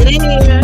Get in here.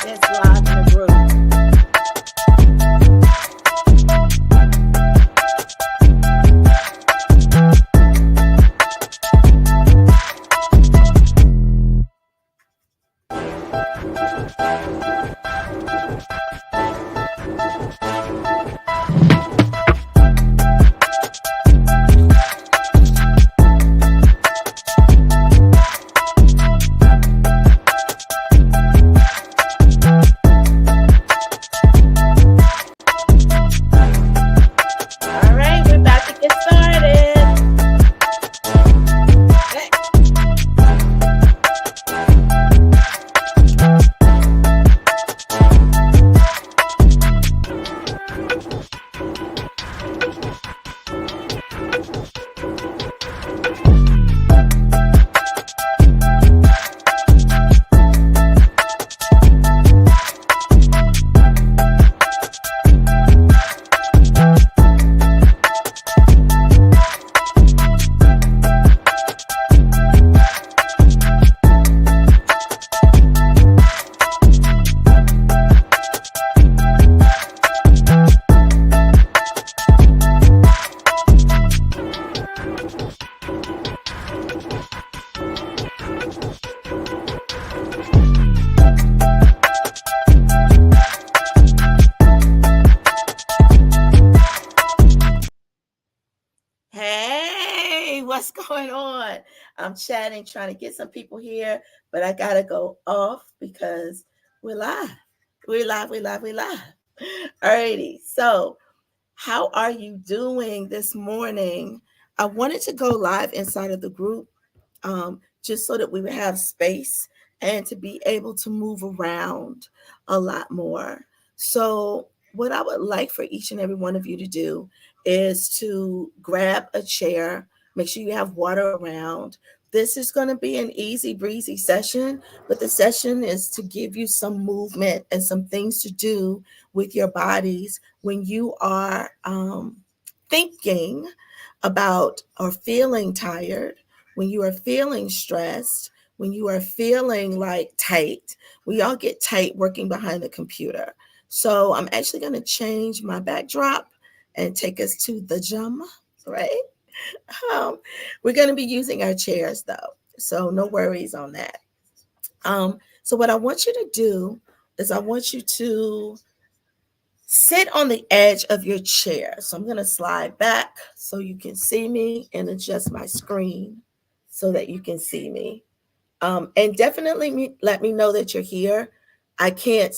It's live in the group. All right, we're about to get started. Hey. Hey, what's going on? I'm chatting, trying to get some people here, but I gotta go off because we're live. We're live, we're live, we're live. Alrighty. So, how are you doing this morning? I wanted to go live inside of the group just so that we would have space and to be able to move around a lot more. So, what I would like for each and every one of you to do is to grab a chair, make sure you have water around. This is going to be an easy breezy session, but the session is to give you some movement and some things to do with your bodies when you are thinking about or feeling tired, when you are feeling stressed, when you are feeling like tight. We all get tight working behind the computer. So I'm actually going to change my backdrop and take us to the gym, right? Um, we're going to be using our chairs though, so no worries on that. So what I want you to do is I want you to sit on the edge of your chair. So I'm going to slide back so you can see me and adjust my screen so that you can see me. And definitely let me know that you're here. I can't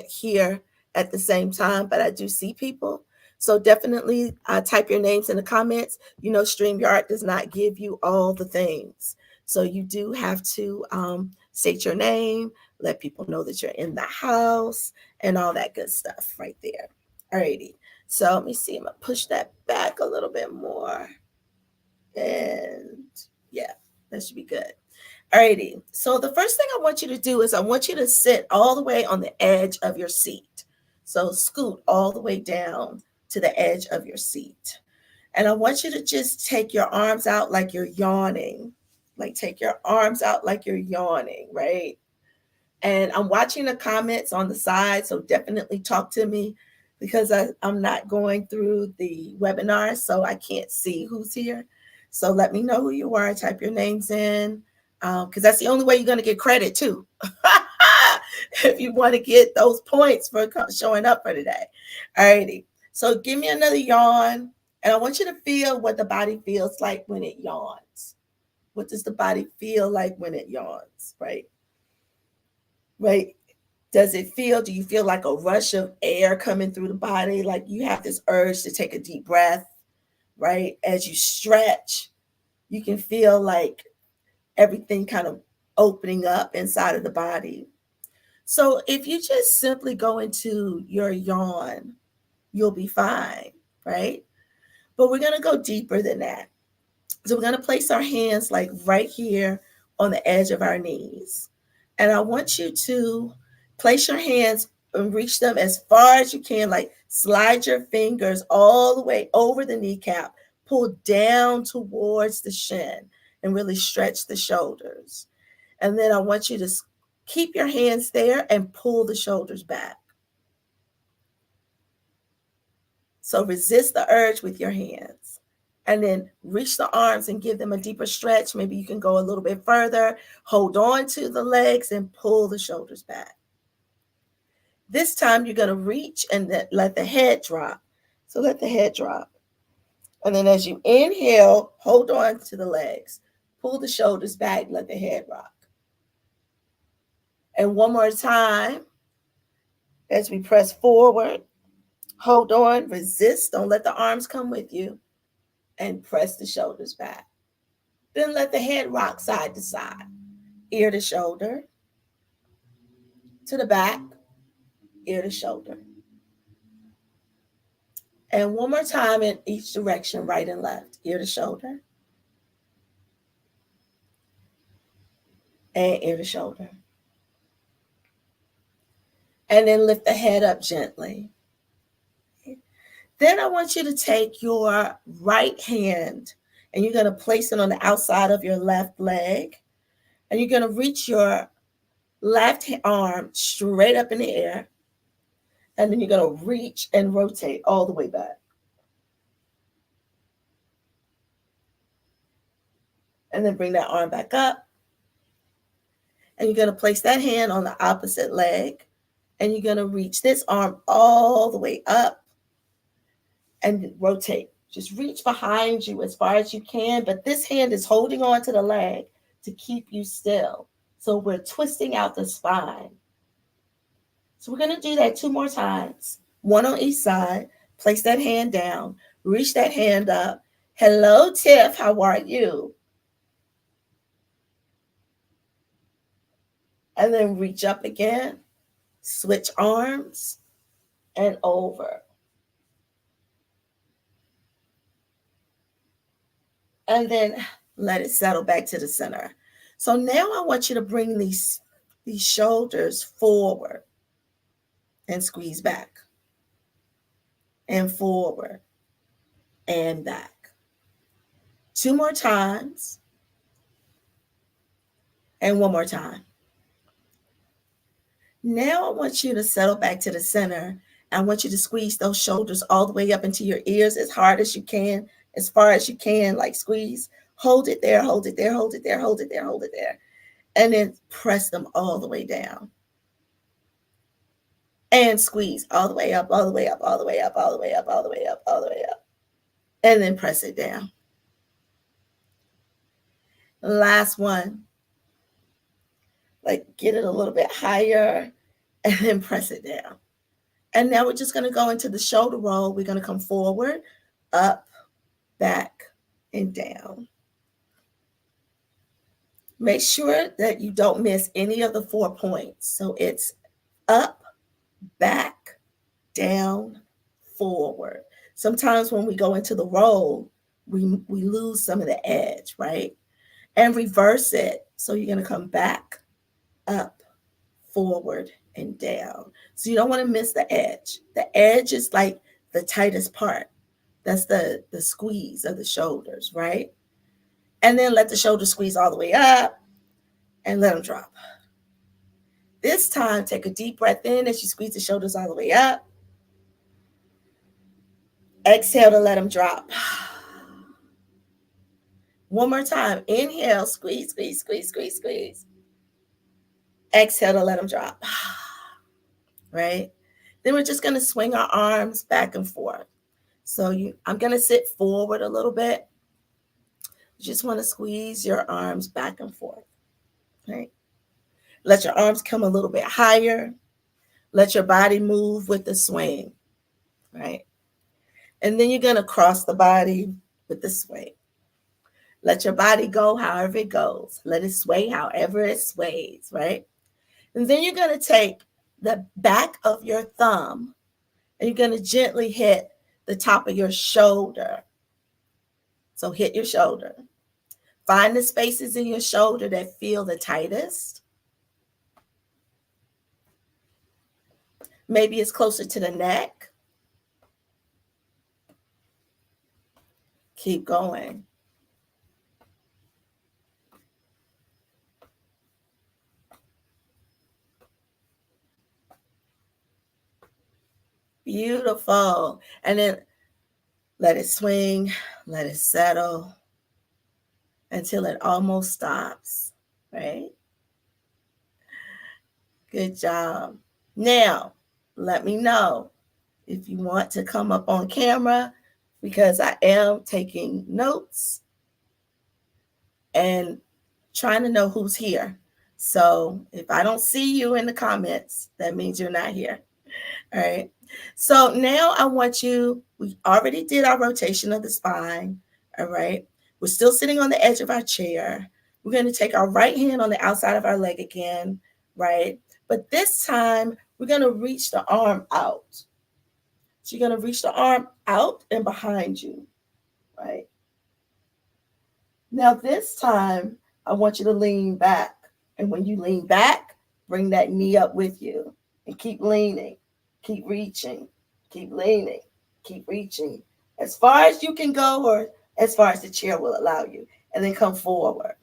hear at the same time, but I do see people. So definitely type your names in the comments. You know, StreamYard does not give you all the things. So you do have to state your name, let people know that you're in the house, and all that good stuff right there. Alrighty. So let me see. I'm gonna push that back a little bit more. And yeah, that should be good. Alrighty. So the first thing I want you to do is I want you to sit all the way on the edge of your seat. So scoot all the way down to the edge of your seat. And I want you to just take your arms out like you're yawning. Like take your arms out like you're yawning, right? And I'm watching the comments on the side, so definitely talk to me because I'm not going through the webinar, so I can't see who's here. So let me know who you are, type your names in, because that's the only way you're going to get credit too. If you want to get those points for showing up for today. All righty. So give me another yawn, and I want you to feel what the body feels like when it yawns. What does the body feel like when it yawns, right? Right. Do you feel like a rush of air coming through the body? Like you have this urge to take a deep breath, right? As you stretch, you can feel like everything kind of opening up inside of the body. So if you just simply go into your yawn, you'll be fine, right? But we're going to go deeper than that. So we're going to place our hands like right here on the edge of our knees. And I want you to place your hands and reach them as far as you can, like slide your fingers all the way over the kneecap, pull down towards the shin, and really stretch the shoulders. And then I want you to keep your hands there and pull the shoulders back. So resist the urge with your hands. And then reach the arms and give them a deeper stretch. Maybe you can go a little bit further. Hold on to the legs and pull the shoulders back. This time you're going to reach and let the head drop. So let the head drop. And then as you inhale, hold on to the legs. Pull the shoulders back, let the head rock. And one more time as we press forward. Hold on, resist. Don't let the arms come with you. And press the shoulders back. Then let the head rock side to side, ear to shoulder, to the back, ear to shoulder. And one more time in each direction, right and left, ear to shoulder, and ear to shoulder. And then lift the head up gently. Then I want you to take your right hand and you're going to place it on the outside of your left leg. And you're going to reach your left arm straight up in the air. And then you're going to reach and rotate all the way back. And then bring that arm back up. And you're going to place that hand on the opposite leg. And you're going to reach this arm all the way up and rotate. Just reach behind you as far as you can, but this hand is holding on to the leg to keep you still. So we're twisting out the spine. So we're going to do that 2 more times, one on each side. Place that hand down, reach that hand up. Hello, Tiff, how are you? And then reach up again, switch arms, and over. And then let it settle back to the center. So now I want you to bring these shoulders forward and squeeze back and forward and back. 2 more times and 1 more time. Now I want you to settle back to the center. I want you to squeeze those shoulders all the way up into your ears as hard as you can, as far as you can, like squeeze. Hold it there, hold it there, hold it there, hold it there, hold it there. And then press them all the way down. And squeeze all the way up, all the way up, all the way up, all the way up, all the way up, all the way up. And then press it down. Last one. Like get it a little bit higher and then press it down. And now we're just going to go into the shoulder roll. We're going to come forward, up, back, and down. Make sure that you don't miss any of the 4 points. So it's up, back, down, forward. Sometimes when we go into the roll, we lose some of the edge, right? And reverse it. So you're going to come back, up, forward, and down. So you don't want to miss the edge. The edge is like the tightest part. That's the squeeze of the shoulders, right? And then let the shoulders squeeze all the way up and let them drop. This time, take a deep breath in as you squeeze the shoulders all the way up. Exhale to let them drop. 1 more time. Inhale, squeeze, squeeze, squeeze, squeeze, squeeze. Exhale to let them drop. Right? Then we're just going to swing our arms back and forth. So I'm going to sit forward a little bit. You just want to squeeze your arms back and forth. Right? Let your arms come a little bit higher. Let your body move with the swing, right? And then you're going to cross the body with the swing. Let your body go however it goes. Let it sway however it sways, right? And then you're going to take the back of your thumb and you're going to gently hit the top of your shoulder. So hit your shoulder. Find the spaces in your shoulder that feel the tightest. Maybe it's closer to the neck. Keep going. Beautiful. And then let it swing, let it settle until it almost stops, right? Good job. Now, let me know if you want to come up on camera because I am taking notes and trying to know who's here. So if I don't see you in the comments, that means you're not here. All right. So now I want you, we already did our rotation of the spine. All right. We're still sitting on the edge of our chair. We're going to take our right hand on the outside of our leg again, right? But this time we're going to reach the arm out. So you're going to reach the arm out and behind you, right? Now this time I want you to lean back. And when you lean back, bring that knee up with you and keep leaning, keep reaching, keep leaning, keep reaching as far as you can go or as far as the chair will allow you. And then come forward.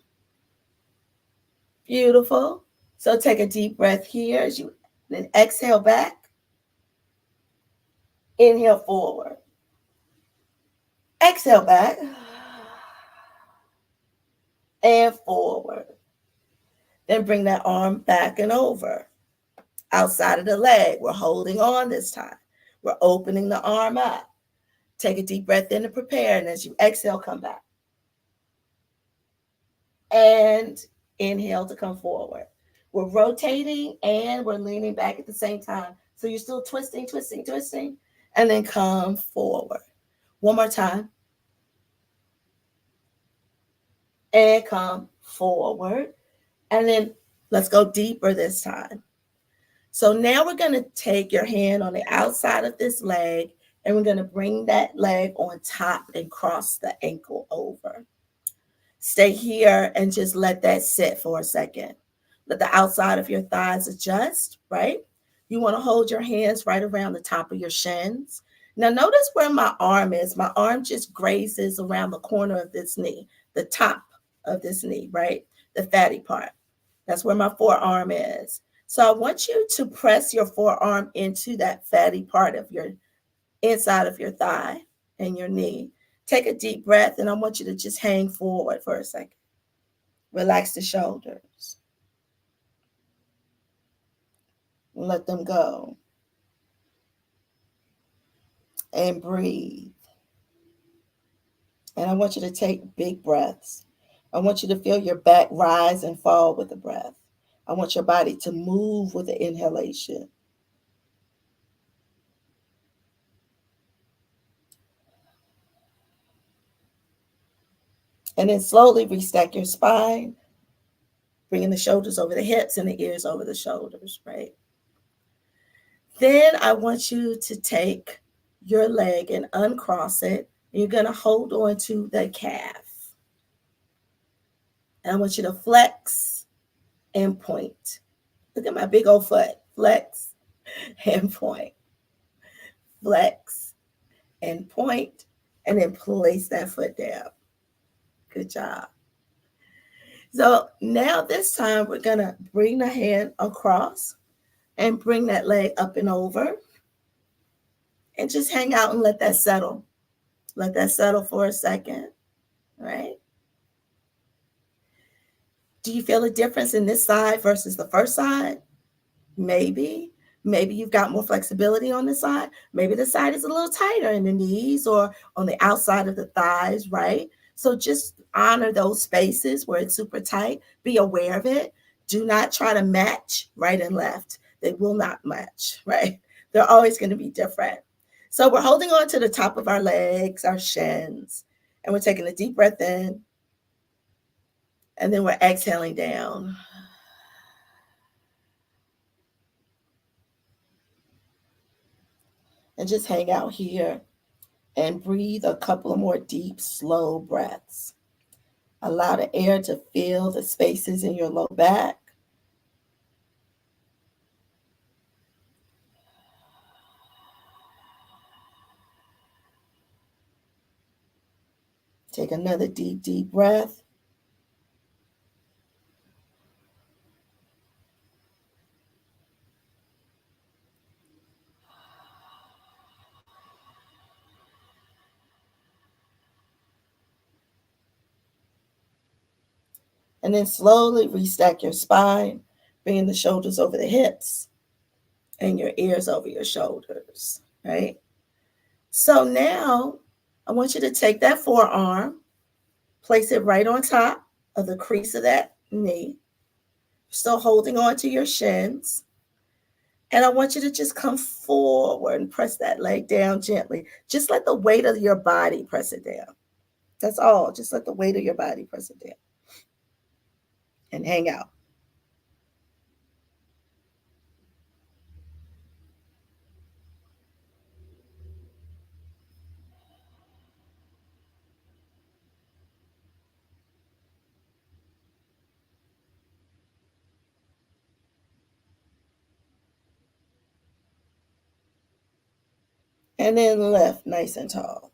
Beautiful. So take a deep breath here as you then exhale back. Inhale forward. Exhale back. And forward. Then bring that arm back and over. Outside of the leg. We're holding on this time. We're opening the arm up. Take a deep breath in to prepare. And as you exhale, come back. And inhale to come forward. We're rotating and we're leaning back at the same time. So you're still twisting, twisting, twisting, and then come forward. One more time. And come forward. And then let's go deeper this time. So now we're going to take your hand on the outside of this leg and we're going to bring that leg on top and cross the ankle over. Stay here and just let that sit for a second. Let the outside of your thighs adjust, right? You want to hold your hands right around the top of your shins. Now notice where my arm is. My arm just grazes around the corner of this knee, the top of this knee, right? The fatty part. That's where my forearm is. So I want you to press your forearm into that fatty part of your inside of your thigh and your knee. Take a deep breath and I want you to just hang forward for a second. Relax the shoulders. Let them go. And breathe. And I want you to take big breaths. I want you to feel your back rise and fall with the breath. I want your body to move with the inhalation. And then slowly restack your spine, bringing the shoulders over the hips and the ears over the shoulders, right? Then I want you to take your leg and uncross it. And you're going to hold on to the calf. And I want you to flex and point. Look at my big old foot. Flex and point. Flex and point. And then place that foot down. Good job. So now this time we're going to bring the hand across and bring that leg up and over. And just hang out and let that settle. Let that settle for a second. Right? Do you feel a difference in this side versus the first side? Maybe. Maybe you've got more flexibility on this side. Maybe the side is a little tighter in the knees or on the outside of the thighs, right? So just honor those spaces where it's super tight. Be aware of it. Do not try to match right and left. They will not match, right? They're always going to be different. So we're holding on to the top of our legs, our shins, and we're taking a deep breath in, and then we're exhaling down. And just hang out here and breathe a couple of more deep, slow breaths. Allow the air to fill the spaces in your low back. Take another deep, deep breath. And then slowly restack your spine, bringing the shoulders over the hips and your ears over your shoulders, right? So now I want you to take that forearm, place it right on top of the crease of that knee, still holding on to your shins. And I want you to just come forward and press that leg down gently. Just let the weight of your body press it down. That's all. Just let the weight of your body press it down and hang out. And then lift nice and tall.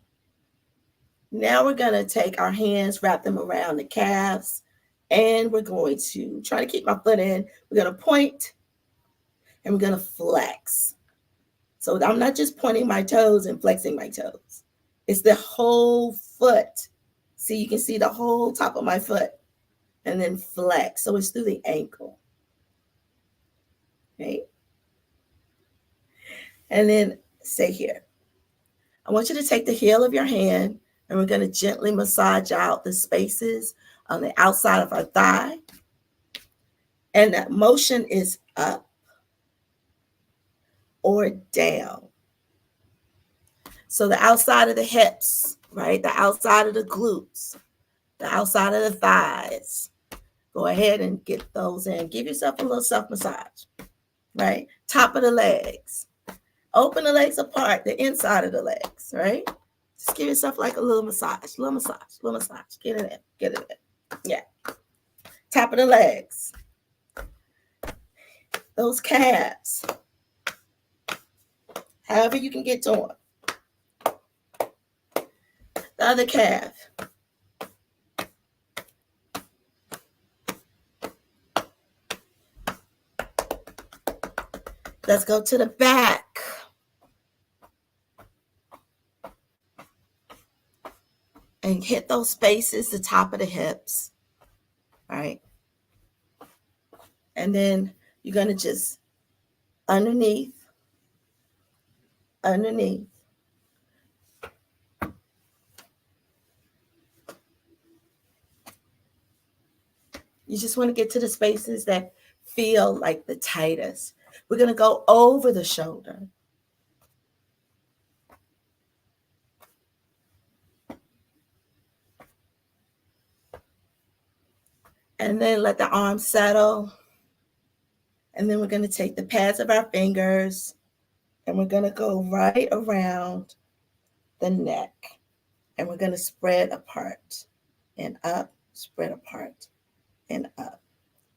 Now we're going to take our hands, wrap them around the calves, and we're going to try to keep my foot in. We're going to point and we're going to flex. So I'm not just pointing my toes and flexing my toes. It's the whole foot. See, you can see the whole top of my foot and then flex. So it's through the ankle. Right? And then stay here. I want you to take the heel of your hand and we're going to gently massage out the spaces on the outside of our thigh. And that motion is up or down. So the outside of the hips, right? The outside of the glutes, the outside of the thighs. Go ahead and get those in. Give yourself a little self massage, right? Top of the legs. Open the legs apart, the inside of the legs, right? Just give yourself like a little massage, little massage, little massage. Get it in, get it in. Yeah. Top of the legs. Those calves. However you can get to them. The other calf. Let's go to the back. And hit those spaces, the top of the hips. All right. And then you're going to just underneath. You just want to get to the spaces that feel like the tightest. We're going to go over the shoulder. And then let the arms settle. And then we're going to take the pads of our fingers and we're going to go right around the neck. And we're going to spread apart and up, spread apart and up.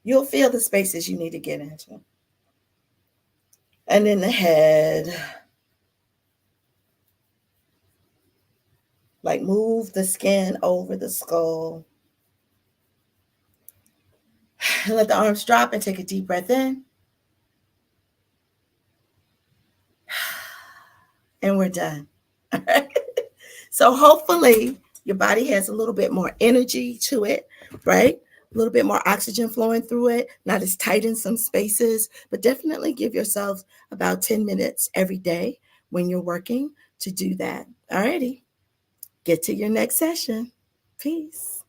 You'll feel the spaces you need to get into. And then the head. Like move the skin over the skull. And let the arms drop and take a deep breath in. And we're done. All right. So hopefully your body has a little bit more energy to it, right? A little bit more oxygen flowing through it, not as tight in some spaces, but definitely give yourself about 10 minutes every day when you're working to do that. All righty. Get to your next session. Peace.